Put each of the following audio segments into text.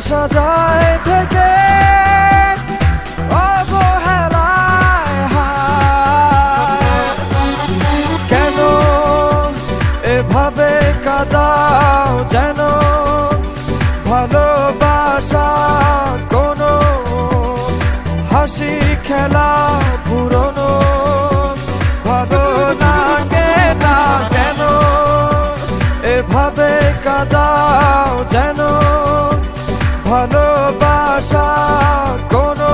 ভালোবাসা যায় থেকে অবহেলায় হায়। কেন এভাবে কাঁদাও যেন ভালোবাসা কোনো হাসি খেলা পুরনো ভালো লাগে না। কেন এভাবে কাঁদাও যেন ভালোবাসা কোনো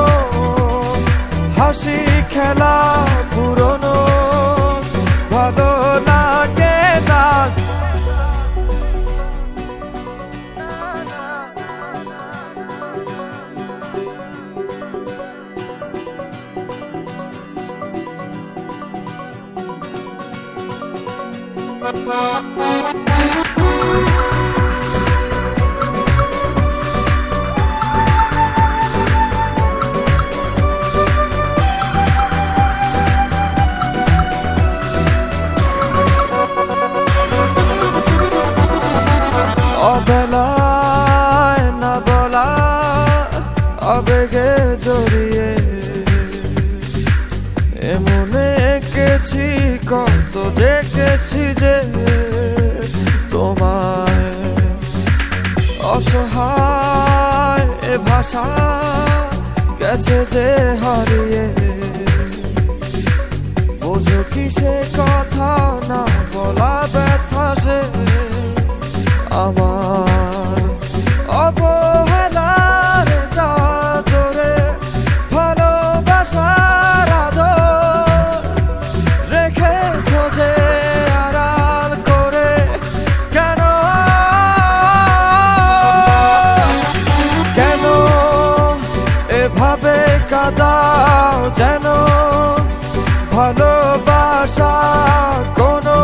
হাসি খেলা পুরনো ভালো লাগে না। অবেলায় না বলা আবেগে জড়িয়ে এমনে এঁকেছি কত দেখেছি যে তোমায় অসহায় এ ভাষা গেছে যে হারিয়ে বোঝো কি সে কথা না বলা ব্যথা সে আমার অবহেলার চাদরে ভালোবাসার আদর রেখেছ যে আড়াল করে। কেন কেন এভাবে কাঁদাও যেন ভালোবাসা কোনো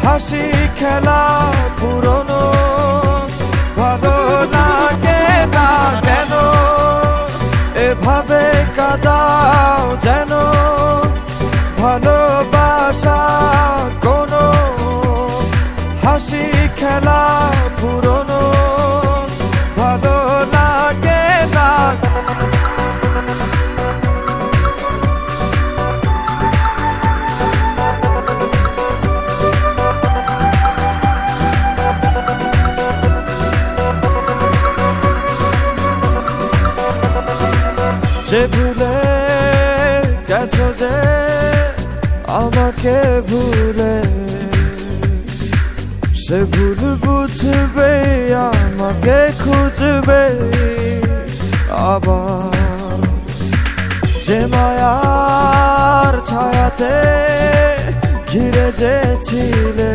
হাসি খেলা পুরনো ভালো লাগে না। কেন এভাবে কাঁদাও যেন ভালোবাসা কোনো হাসি খেলা পুরনো ভালো লাগে না। যে ভুলে গেছো যে আমাকে ভুলে সে ভুল বুঝবে আমাকে খুঁজবে আবার। যে মায়ার ছায়াতে ঘিরে যে ছিলে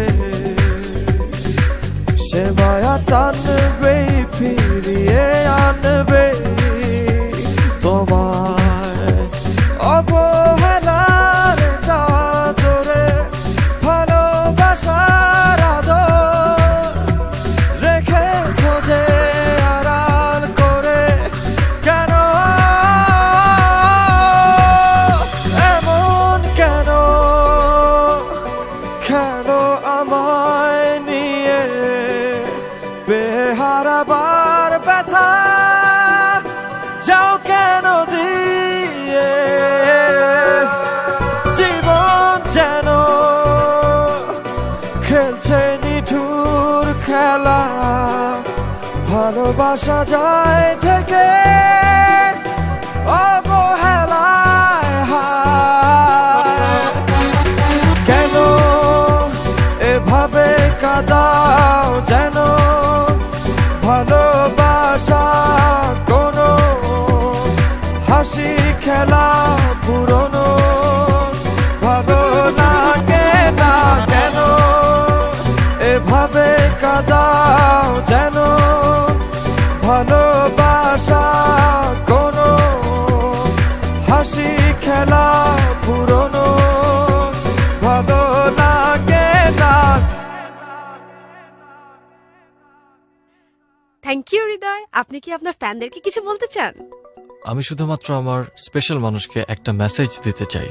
সে মায়া টানবে ফিরিয়ে আনবে তোমায় অবহেলার চাদরে ভালোবাসার আদর রেখেছ যে আড়াল করে। কেন এমন কেন কেন আমায় নিয়ে বেহারাবার ব্যথা যাও কেন দিয়ে জীবন যেন খেলছে নিঠুর খেলা ভালোবাসা যায় থেকে অবহেলায় হায়। কেন এভাবে কাঁদাও যেন ভালোবাসা কোনো হাসি খেলা পুরনো ভালো লাগে না। কেন এভাবে কাঁদাও যেন ভালোবাসা কোনো হাসি খেলা পুরনো ভালো লাগে না। থ্যাংক ইউ হৃদয়। আপনি কি আপনার ফ্যানদেরকে কিছু বলতে চান? আমি শুধুমাত্র আমার স্পেশাল মানুষকে একটা মেসেজ দিতে চাই।